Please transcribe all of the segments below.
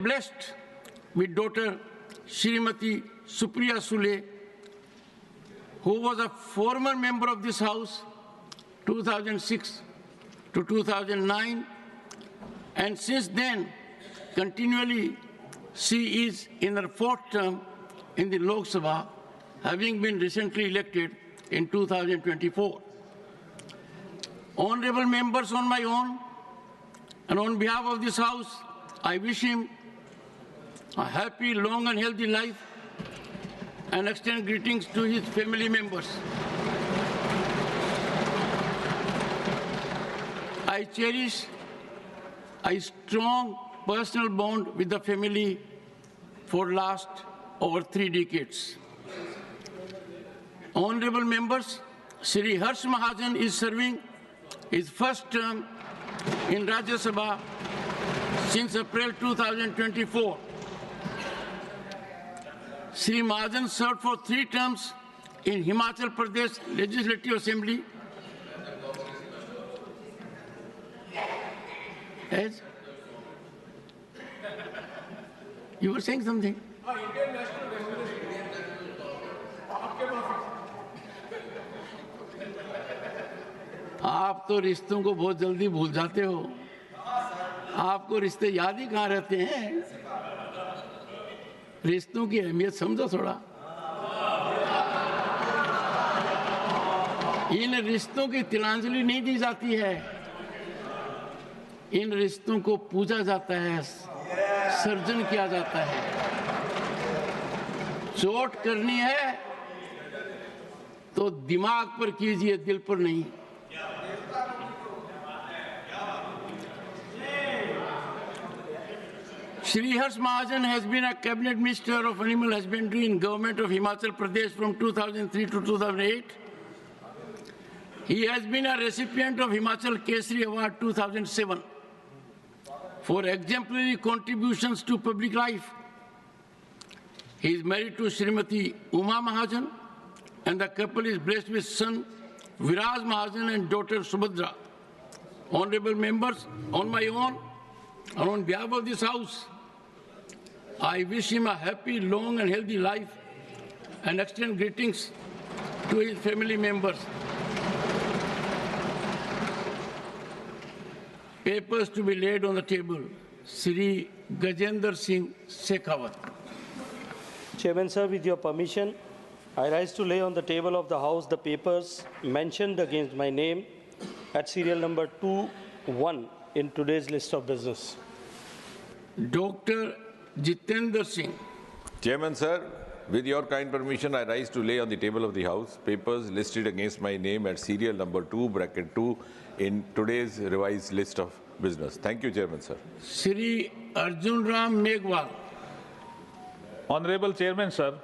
Blessed with daughter Shrimati Supriya Sule, who was a former member of this House 2006 to 2009, and since then continually she is in her fourth term in the Lok Sabha, having been recently elected in 2024. Honorable members, on my own and on behalf of this House, I wish him a happy, long and healthy life and extend greetings to his family members. I cherish a strong personal bond with the family for last over 3 decades. Honorable members, Shri Harsh Mahajan is serving his first term in Rajya Sabha since April 2024. Shri Mahajan served for 3 terms in Himachal Pradesh Legislative Assembly as you were saying something. Indian National Congress. आप तो रिश्तों को बहुत जल्दी भूल जाते हो। आपको रिश्ते याद ही कहाँ रहते हैं? रिश्तों की अहमियत समझो थोड़ा। इन रिश्तों की तिलांजलि नहीं दी जाती है, इन रिश्तों को पूजा जाता है, सर्जन किया जाता है। चोट करनी है तो दिमाग पर कीजिए, दिल पर नहीं। Shri Harsh Mahajan has been a cabinet minister of animal husbandry in government of Himachal Pradesh from 2003 to 2008. He has been a recipient of Himachal Kesari Award 2007 for exemplary contributions to public life. He is married to Shrimati Uma Mahajan, and the couple is blessed with son Viraj Mahajan and daughter Subhadra. Honorable members, on my own and on behalf of this House, I wish him a happy, long and healthy life and extend greetings to his family members. Papers to be laid on the table. Shri Gajendra Singh Shekhawat. Chairman sir, with your permission, I rise to lay on the table of the House the papers mentioned against my name at serial number 2-1 in today's list of business. Dr. Jitendra Singh. Chairman sir, with your kind permission, I rise to lay on the table of the House papers listed against my name at serial number 2(2) in today's revised list of business. Thank you, Chairman sir. Shri Arjun Ram Meghwal. Honorable Chairman sir,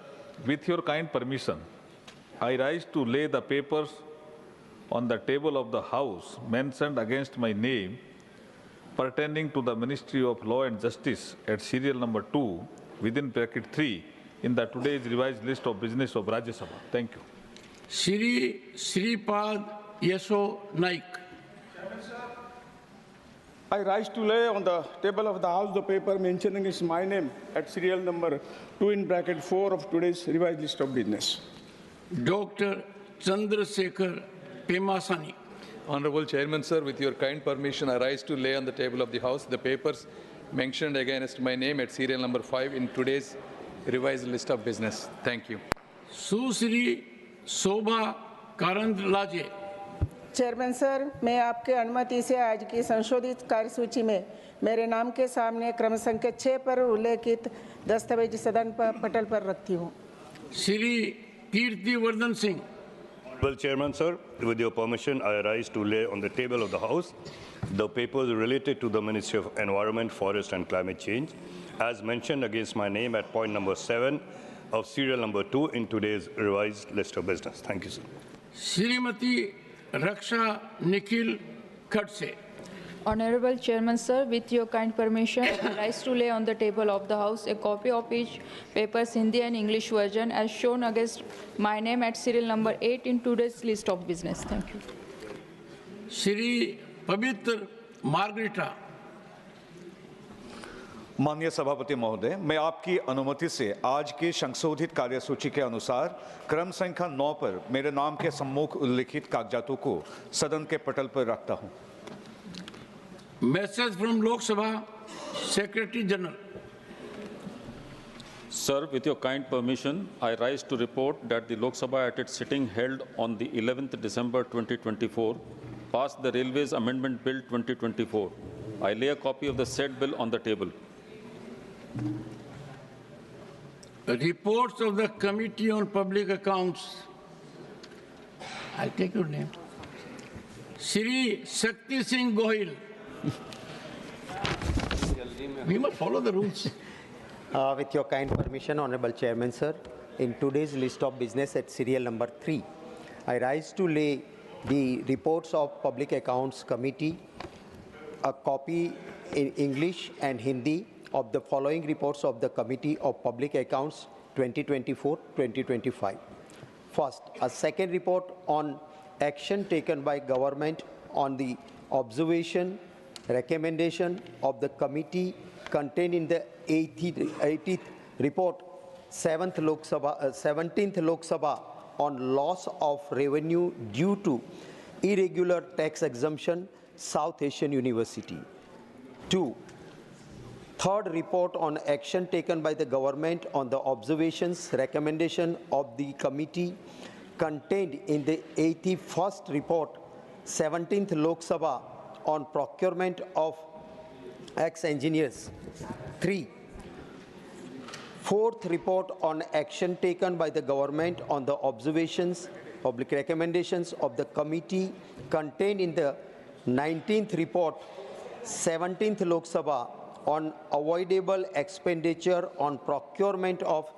with your kind permission, I rise to lay the papers on the table of the House mentioned against my name pertaining to the Ministry of Law and Justice at serial number 2(3) in the today's revised list of business of Rajya Sabha. Thank you. Shri Sripad Yasho Naik. I rise to lay on the table of the House the paper mentioning is my name at serial number 2(4) of today's revised list of business. Dr. Chandrasekhar Pemasani. Honorable Chairman, sir, with your kind permission, I rise to lay on the table of the House the papers mentioned against my name at serial number 5 in today's revised list of business. Thank you. Susri Sobha Karandlaje. Chairman sir, मैं आपके अनुमति से आज की संशोधित कार्यसूची में मेरे नाम के सामने क्रम संख्या 6 पर उल्लेखित दस्तावेज सदन पर पटल पर रखती हूँ. Shri Kirtivardhan Singh. Well, Chairman, sir, with your permission, I rise to lay on the table of the House the papers related to the Ministry of Environment, Forest and Climate Change, as mentioned against my name at point number 7 of serial number 2 in today's revised list of business. Thank you, sir. Shrimati Raksha Nikhil Khadse. Honorable Chairman, sir, with your kind permission, I rise to lay on the table of the House a copy of each paper's Hindi and English version as shown against my name at serial number 8 in today's list of business. Thank you. Shri Pavitra Margarita. माननीय सभापति महोदय, मैं आपकी अनुमति से आज की संशोधित कार्यसूची के अनुसार क्रम संख्या 9 पर मेरे नाम के सम्मुख उल्लिखित कागजातों को सदन के पटल पर रखता हूं। Message from Lok Sabha Secretary General. Sir, with your kind permission, I rise to report that the Lok Sabha at its sitting held on the 11th December 2024 passed the Railways Amendment Bill 2024. I lay a copy of the said bill on the table. Reports of the Committee on Public Accounts. I'll take your name. Shri Shakti Singh Gohil. We must follow the rules. With your kind permission, Honorable Chairman, sir, in today's list of business at serial number 3, I rise to lay the reports of Public Accounts Committee, a copy in English and Hindi of the following reports of the Committee of Public Accounts 2024-2025. First, a second report on action taken by government on the observation, recommendation of the committee contained in the 80th report, 17th Lok Sabha on loss of revenue due to irregular tax exemption, South Asian University. 2. Third report on action taken by the government on the observations, recommendation of the committee contained in the 81st report, 17th Lok Sabha on procurement of ex-engineers. 3. Fourth report on action taken by the government on the observations, public recommendations of the committee contained in the 19th report, 17th Lok Sabha on avoidable expenditure on procurement of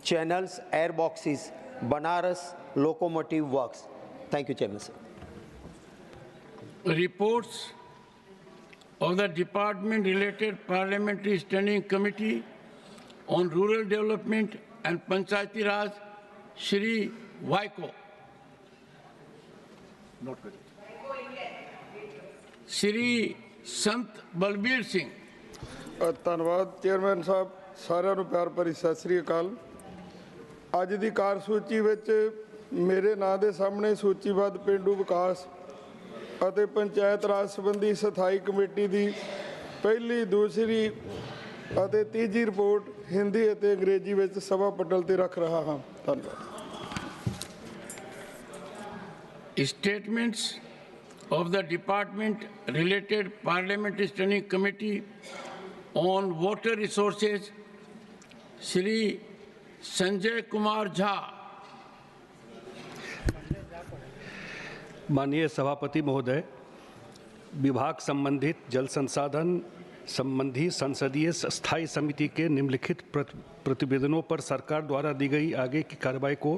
channels, airboxes, Banaras Locomotive Works. Thank you, Chairman, sir. Reports of the Department-related Parliamentary Standing Committee on Rural Development and Panchayati Raj, Shri Vaiko. Not present. Shri Sant Balbir Singh. ਧੰਨਵਾਦ chairman ਸਾਹਿਬ, ਸਾਰਿਆਂ ਨੂੰ ਪਿਆਰ ਭਰੀ ਸਤਿ ਸ੍ਰੀ ਅਕਾਲ। ਅੱਜ ਦੀ ਕਾਰਜਸੂਚੀ ਵਿੱਚ ਮੇਰੇ ਨਾਂ ਦੇ ਸਾਹਮਣੇ ਸੂਚੀਬੱਧ ਪੇਂਡੂ ਵਿਕਾਸ ਅਤੇ ਪੰਚਾਇਤ ਰਾਜ ਸੰਬੰਧੀ ਸਥਾਈ ਕਮੇਟੀ ਦੀ ਪਹਿਲੀ, ਦੂਸਰੀ ਅਤੇ ਤੀਜੀ ਰਿਪੋਰਟ ਹਿੰਦੀ ਅਤੇ ਅੰਗਰੇਜ਼ੀ ਵਿੱਚ ਸਭਾ ਪਟਲ ਤੇ ਰੱਖ ਰਿਹਾ ਹਾਂ। ਧੰਨਵਾਦ। Statements of the Department-related Parliamentary Standing Committee on Water Resources, Shri Sanjay Kumar Jha. माननीय सभापति महोदय, विभाग संबंधित जल संसाधन संबंधी संसदीय स्थायी समिति के निम्नलिखित प्रतिवेदनों पर सरकार द्वारा दी गई आगे की कार्रवाई को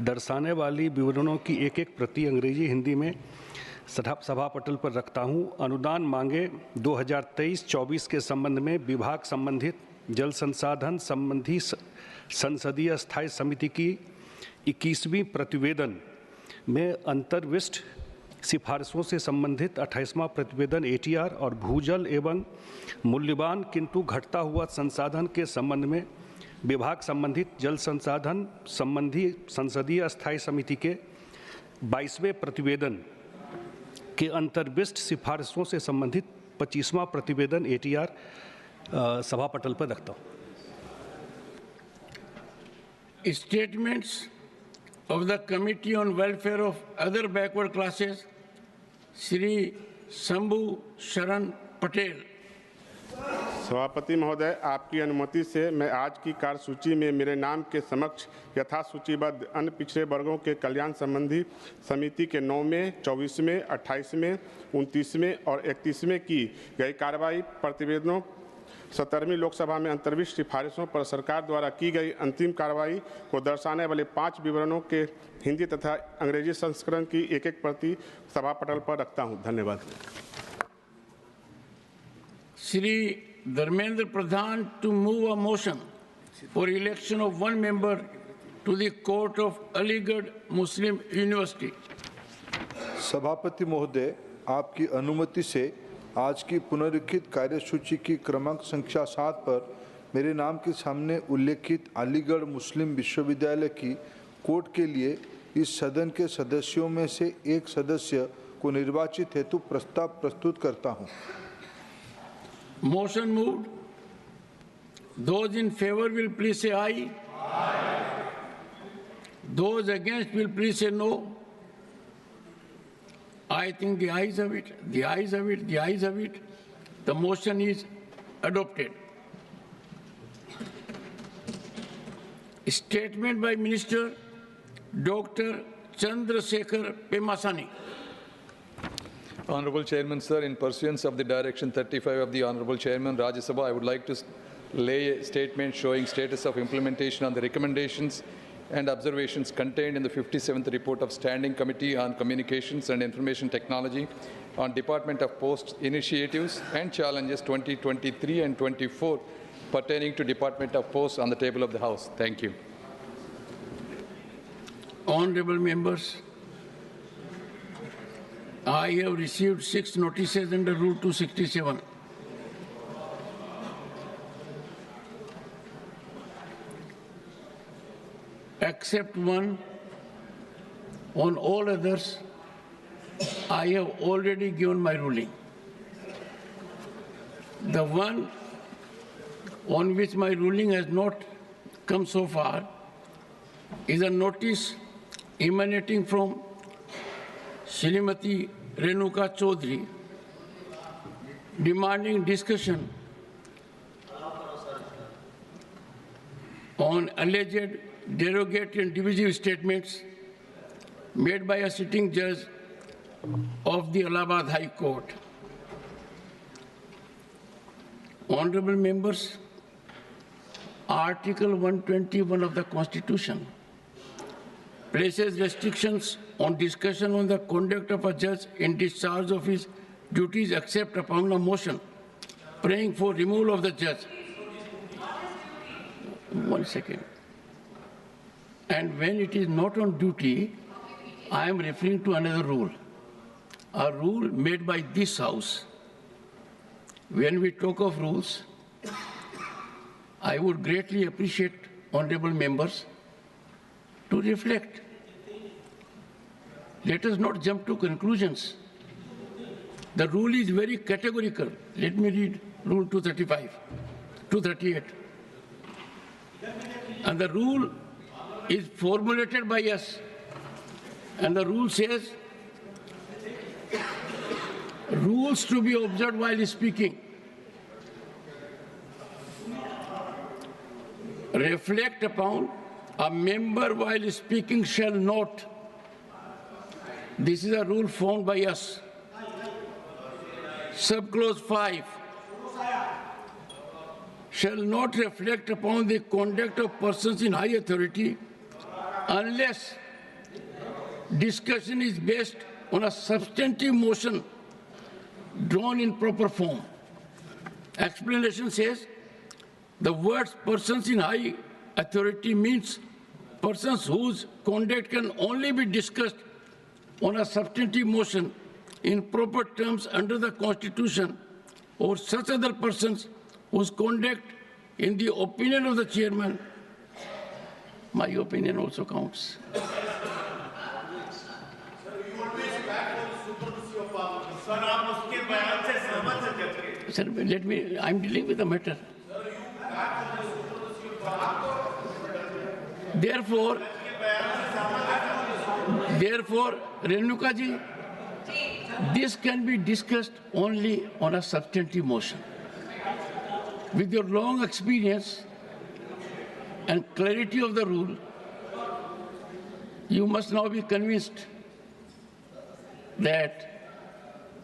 दर्शाने वाली विवरणों की एक एक प्रति अंग्रेजी हिंदी में सभा पटल पर रखता हूं। अनुदान मांगे 2023-24 के संबंध में विभाग संबंधित जल संसाधन संबंधी संसदीय स्थायी समिति की 21वीं प्रतिवेदन में अंतर्विष्ट सिफारिशों से संबंधित 28वां प्रतिवेदन ATR और भूजल एवं मूल्यवान किंतु घटता हुआ संसाधन के संबंध में विभाग संबंधित जल संसाधन संबंधी संसदीय स्थायी समिति के 22वें प्रतिवेदन के अंतर्विष्ट सिफारिशों से संबंधित 25वां प्रतिवेदन ATR सभा पटल पर रखता हूं। Statements of the Committee on Welfare of Other Backward Classes, Shri Shambhu Sharan Patel. सभापति महोदय, आपकी अनुमति से मैं आज की कार्यसूची में मेरे नाम के समक्ष यथा सूचीबद्ध अन्य पिछड़े वर्गों के कल्याण संबंधी समिति के 9वें, 24वें, 28वें, 29वें और 31वें की गई कार्रवाई प्रतिवेदनों 17वीं लोकसभा में अंतर्विष्ट सिफारिशों पर सरकार द्वारा की गई अंतिम कार्रवाई को दर्शाने वाले 5 विवरणों के हिंदी तथा अंग्रेजी संस्करण की एक एक प्रति सभा पटल पर रखता हूं। धन्यवाद। Shri Dharmendra Pradhan to move a motion for election of one member to the Court of Aligarh Muslim University. सभापति महोदय, आपकी अनुमति से आज की पुनरीक्षित कार्यसूची की क्रमांक संख्या 7 पर मेरे नाम के सामने उल्लेखित अलीगढ़ मुस्लिम विश्वविद्यालय की कोर्ट के लिए इस सदन के सदस्यों में से एक सदस्य को निर्वाचित हेतु प्रस्ताव प्रस्तुत करता हूं। Motion moved. Those in favor will please say aye. Aye. Those against will please say no. I think the ayes have it. The ayes have it. The ayes have it. The motion is adopted. Statement by Minister Dr. Chandrasekhar Pemasani. Honorable Chairman, sir, in pursuance of the direction 35 of the Honorable Chairman, Rajya Sabha, I would like to lay a statement showing status of implementation on the recommendations and observations contained in the 57th report of Standing Committee on Communications and Information Technology on Department of Posts initiatives and challenges 2023 and 24 pertaining to Department of Posts on the table of the House. Thank you. Honorable members, I have received 6 notices under Rule 267. Except one, on all others, I have already given my ruling. The one on which my ruling has not come so far is a notice emanating from Shrimati Renuka Chaudhary demanding discussion on alleged derogatory and divisive statements made by a sitting judge of the Allahabad High Court. Honorable members, Article 121 of the Constitution places restrictions on discussion on the conduct of a judge in discharge of his duties except upon a motion praying for removal of the judge. 1 second. And when it is not on duty, I am referring to another rule, a rule made by this House. When we talk of rules, I would greatly appreciate honorable members to reflect. Let us not jump to conclusions. The rule is very categorical. Let me read Rule 235, 238. And the rule is formulated by us. And the rule says, rules to be observed while speaking. Reflect upon a member while speaking shall not. This is a rule formed by us. Subclause 5 shall not reflect upon the conduct of persons in high authority unless discussion is based on a substantive motion drawn in proper form. Explanation says the words persons in high authority means persons whose conduct can only be discussed on a substantive motion in proper terms under the Constitution, or such other persons whose conduct, in the opinion of the chairman, my opinion also counts. Sir, let me, I'm dealing with the matter. Therefore, Renuka ji, this can be discussed only on a substantive motion. With your long experience and clarity of the rule, you must now be convinced that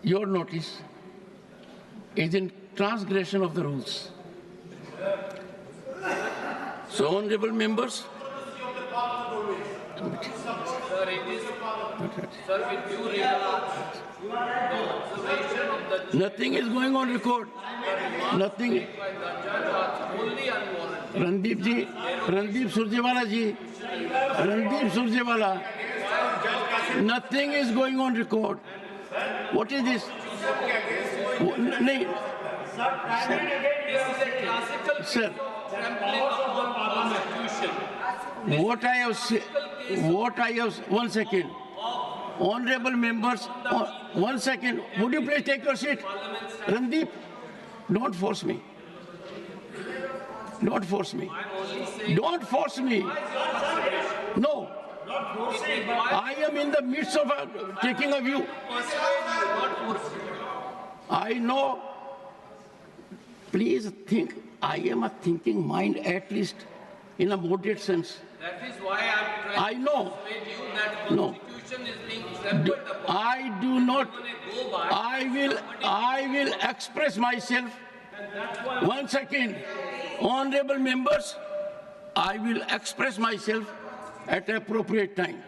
your notice is in transgression of the rules. So, honorable members, nothing is going on record. Nothing. Randeep Surjewala, nothing is going on record. What is this? नहीं sir, what I have said, one second. Honorable members, one second. Would you please take your seat? Randeep, don't force me. Don't force me. Don't force me. No. I am in the midst of taking a view. I know. Please think. I am a thinking mind, at least in a moderate sense. That is why I am I trying know. to persuade you that No. Constitution is being trampled upon. I do not. Go by. I will express myself. One second. Honorable members, I will express myself at appropriate time.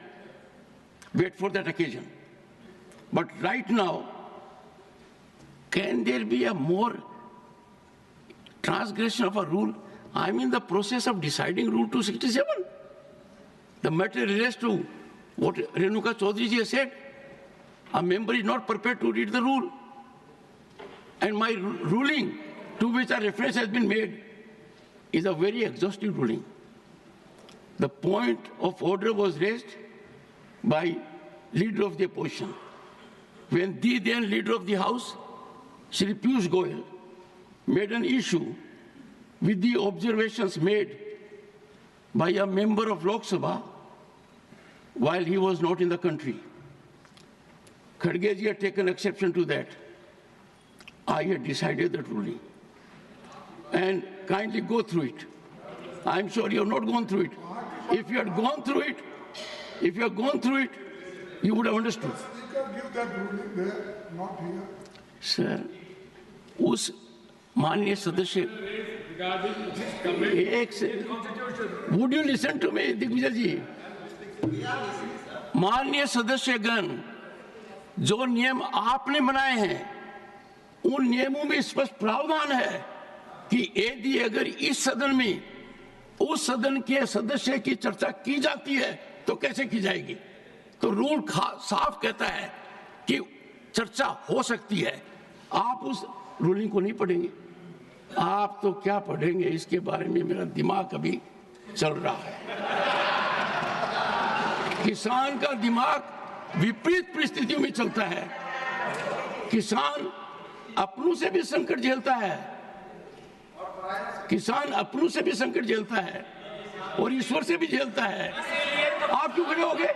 Wait for that occasion. But right now, can there be a more transgression of a rule? I'm in the process of deciding Rule 267. The matter relates to what Renuka Chaudhary ji has said. A member is not prepared to read the rule. And my ruling, to which a reference has been made, is a very exhaustive ruling. The point of order was raised by leader of the opposition. When the then leader of the House, Shri Piyush Goyal, made an issue with the observations made by a member of Lok Sabha while he was not in the country. Kharge ji had taken exception to that. I had decided that ruling. And kindly go through it. I'm sure you have not gone through it. If you had gone through it, you would have understood. Give that ruling there, not here. Sir, उस माननीय सदस्य would you listen to me, Digvijay जी? माननीय सदस्यगण, जो नियम आपने बनाए हैं, उन नियमों में स्पष्ट प्रावधान है कि यदि अगर इस सदन में उस सदन के सदस्य की चर्चा की जाती है तो कैसे की जाएगी? तो रूल साफ कहता है कि चर्चा हो सकती है। आप उस रूलिंग को नहीं पढ़ेंगे। आप तो क्या पढ़ेंगे, इसके बारे में मेरा दिमाग अभी चल रहा है। किसान का दिमाग विपरीत परिस्थितियों में चलता है। किसान अपनों से भी संकट झेलता है, किसान अपनों से भी संकट झेलता है और ईश्वर से भी झेलता है। आप क्यों खड़े हो गए?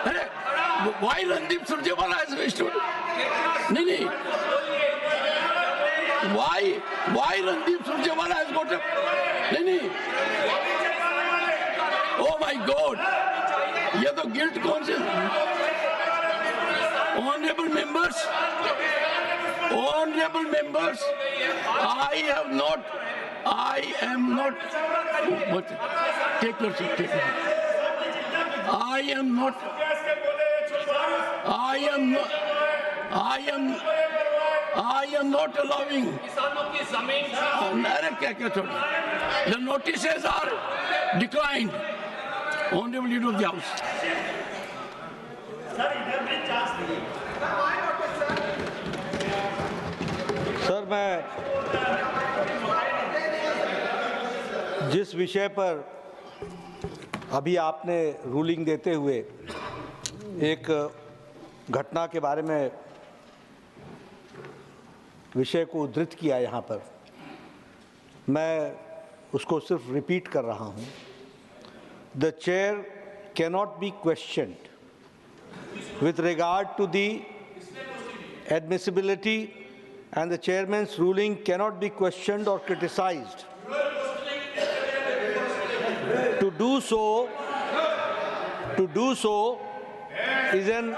अरे वाई रणदीप सुरजेवाला नहीं, why Randeep Surjewala has got a नहीं, oh my God, ये तो guilt conscious. Honorable members, I am not, take your seat. I am not allowing. The notices are declined. Honorable Leader of the House. Sir, मैं जिस विषय पर अभी आपने ruling देते हुए एक घटना के बारे में विषय को उद्धृत किया यहाँ पर, मैं उसको सिर्फ रिपीट कर रहा हूँ। The chair cannot be questioned with regard to the admissibility, and the chairman's ruling cannot be questioned or criticized. To do so is an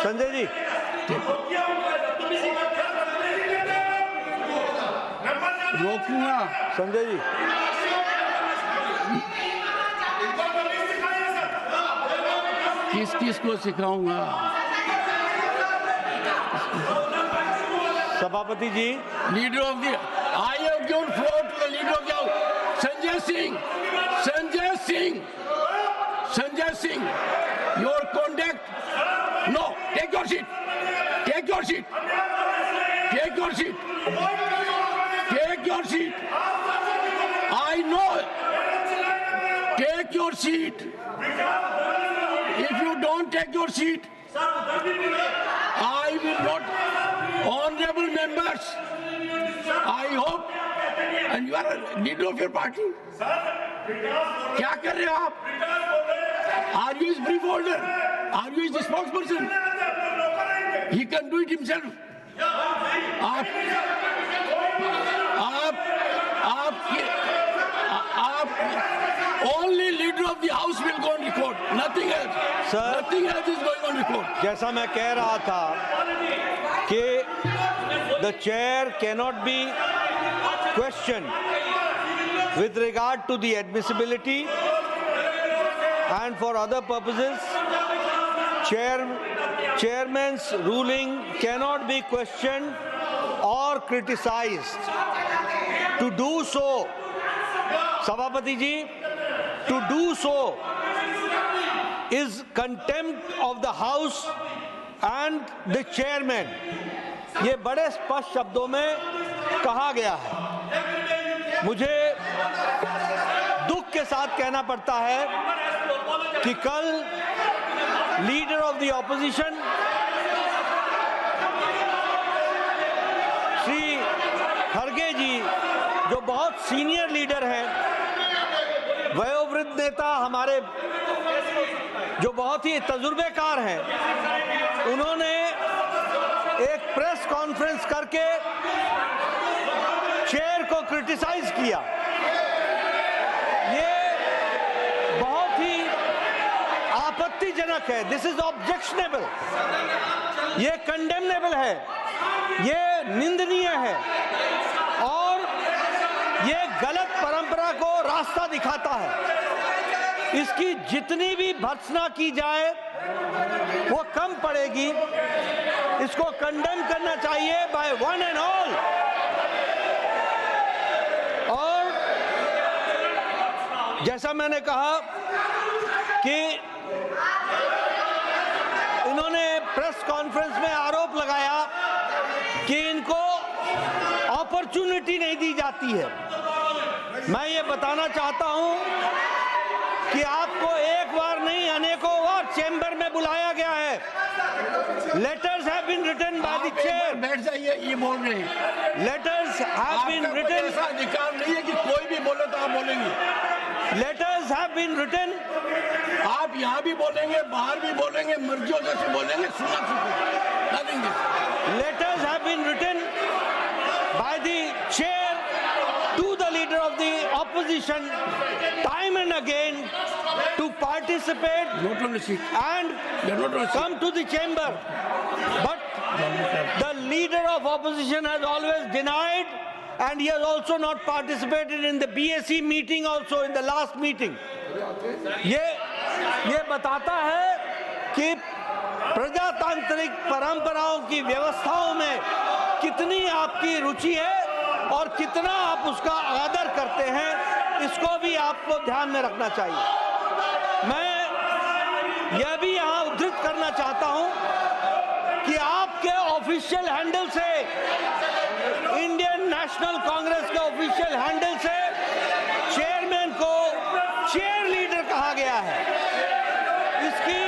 Sanjay ji, रोकूंगा। संजय जी, किस किस को सिखाऊंगा? सभापति ji, leader of the I have given floor to the leader of the Sanjay Singh, Sanjay Singh, Sanjay Singh, your conduct, no, take your seat, take your seat, take your seat, take your seat, I know, take your seat, if you don't take your seat, I will not, honorable members, I hope, and you are a leader of your party, क्या कर रहे हो आप? Are you his brief holder? Are you his spokesperson? He can do it himself. आप only leader of the house will go on record. Nothing else. Sir, nothing else is going on record. जैसा मैं कह रहा था कि the chair cannot be questioned with regard to the admissibility and for other purposes. Chairman's ruling cannot be questioned or criticized. To do so, Sabhapati ji, to do so is contempt of the house and the chairman. ये बड़े स्पष्ट शब्दों में कहा गया है। मुझे दुख के साथ कहना पड़ता है कि कल leader of the opposition Shri खड़गे जी, जो बहुत सीनियर लीडर हैं, वयोवृद्ध नेता हमारे, जो बहुत ही तजुर्बेकार हैं, उन्होंने एक प्रेस कॉन्फ्रेंस करके चेयर को क्रिटिसाइज किया। ये बहुत ही आपत्तिजनक है। दिस इज ऑब्जेक्शनेबल, ये कंडेमनेबल है, ये निंदनीय है और ये गलत परंपरा को रास्ता दिखाता है। इसकी जितनी भी भर्त्सना की जाए वो कम पड़ेगी। इसको कंडेम करना चाहिए बाय वन एंड ऑल। और जैसा मैंने कहा कि इन्होंने प्रेस कॉन्फ्रेंस में आरोप लगाया कि इनको अपॉर्चुनिटी नहीं दी जाती है। मैं ये बताना चाहता हूं कि आपको एक बार नहीं अनेकों बार चेंबर में बुलाया गया है। Letters have been written by the chair. बैठ जाइए, ये बोल रहे हैं। Letters have been written. ऐसा अधिकार नहीं है कि कोई भी बोले तो आप बोलेंगे। Letters have been written. आप यहाँ भी बोलेंगे, बाहर भी बोलेंगे, मर्जियों से बोलेंगे, सुना चुके। Letters have been written by the chair to the leader of the opposition time and again to participate and come to the chamber. But the leader of opposition has always denied, and he has also not participated in the BSc meeting also in the last meeting. ये बताता है कि प्रजातांत्रिक परंपराओं की व्यवस्थाओं में कितनी आपकी रुचि है और कितना आप उसका आदर करते हैं, इसको भी आपको ध्यान में रखना चाहिए। मैं यह भी यहाँ उद्धृत करना चाहता हूँ कि आपके ऑफिशियल हैंडल से, इंडियन नेशनल कांग्रेस के ऑफिशियल हैंडल से चेयरमैन को चेयर लीडर कहा गया है। इसकी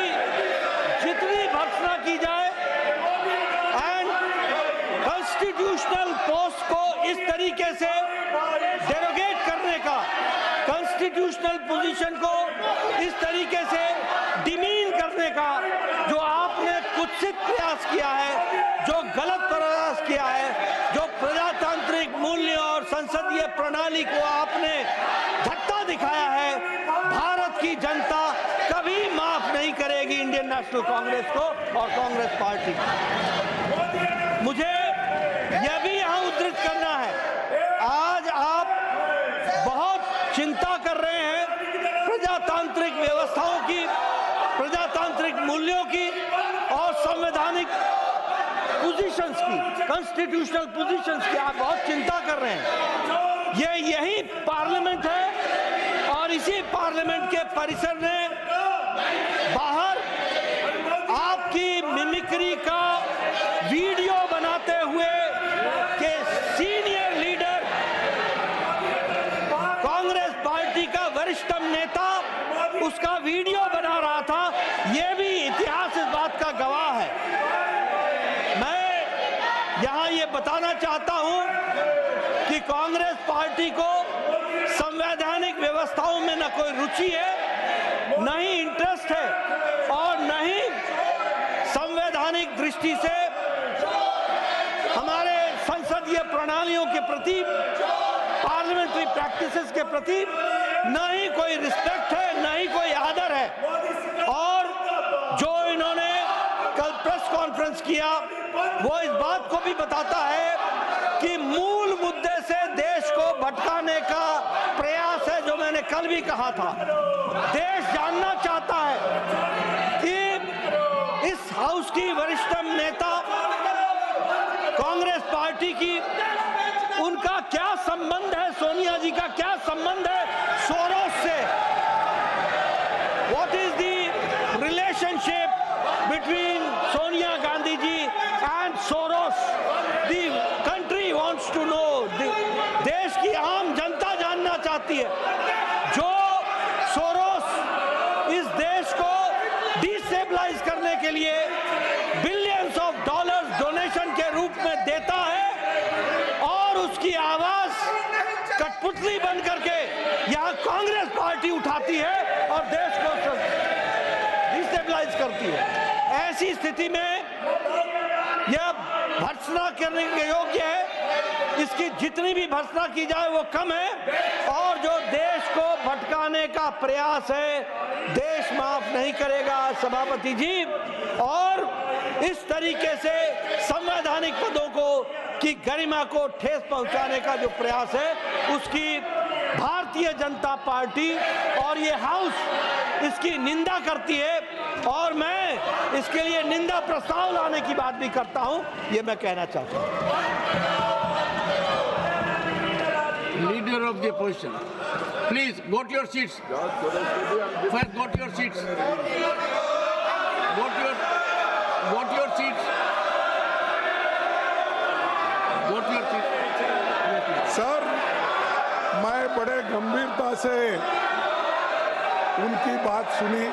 जितनी भर्त्सना की जाए एंड कॉन्स्टिट्यूशनल पोस्ट को इस तरीके से डेरोगेट करने का, कॉन्स्टिट्यूशनल पोजीशन को इस तरीके से डिमीन करने का जो आपने कुत्सित प्रयास किया है, जो गलत प्रयास किया है, जो प्रजातांत्रिक मूल्य और संसदीय प्रणाली को आपने धक्का दिखाया है, भारत की जनता कभी माफ नहीं करेगी इंडियन नेशनल कांग्रेस को और कांग्रेस पार्टी को। मुझे यह भी यहां उद्धृत करना है, आज आप बहुत चिंता कर रहे हैं प्रजातांत्रिक व्यवस्थाओं की, प्रजातांत्रिक कॉन्स्टिट्यूशनल पोजीशंस की आप बहुत चिंता कर रहे हैं। ये यही पार्लियामेंट है और इसी पार्लियामेंट के परिसर में बाहर आपकी मिमिक्री का वीडियो बनाते हुए के सीनियर लीडर कांग्रेस पार्टी का वरिष्ठतम नेता उसका वीडियो बना रहा था। ये भी इतिहास इस बात का गवाह है। मैं यहां ये बताना चाहता हूं कि कांग्रेस पार्टी को संवैधानिक व्यवस्थाओं में न कोई रुचि है, न ही इंटरेस्ट है और न ही संवैधानिक दृष्टि से हमारे संसदीय प्रणालियों के प्रति, पार्लियामेंट्री प्रैक्टिसेस के प्रति न ही कोई रिस्पेक्ट है, न ही कोई आदर है। और जो इन्होंने कल प्रेस कॉन्फ्रेंस किया वो इस बात को भी बताता है कि मूल मुद्दे से देश को भटकाने का प्रयास है, जो मैंने कल भी कहा था। देश जानना चाहता है कि इस हाउस की वरिष्ठतम नेता कांग्रेस पार्टी की, उनका क्या संबंध है, सोनिया जी का क्या संबंध है सोरोस से। What is the relationship between Sonia Gandhi ji and Soros? The country wants to know, देश की आम जनता जानना चाहती है। जो सोरोस इस देश को डिस्टेबलाइज करने के लिए बिलियंस ऑफ डॉलर्स डोनेशन के रूप में देता है और उसकी आवाज कठपुतली बन करके यहाँ कांग्रेस पार्टी उठाती है और देश को डिस्टेबलाइज करती है। ऐसी स्थिति में यह भर्त्सना करने के योग्य है। इसकी जितनी भी भर्त्सना की जाए वो कम है और जो देश को भटकाने का प्रयास है देश माफ नहीं करेगा सभापति जी। और इस तरीके से संवैधानिक पदों को की गरिमा को ठेस पहुंचाने का जो प्रयास है उसकी भारतीय जनता पार्टी और ये हाउस इसकी निंदा करती है और मैं इसके लिए निंदा प्रस्ताव लाने की बात भी करता हूं, ये मैं कहना चाहता हूं। Leader of the opposition, please go to your seats. First, go to your seats. Go to your seats. Go to your seats. Sir, मैं बड़े गंभीरता से उनकी बात सुनी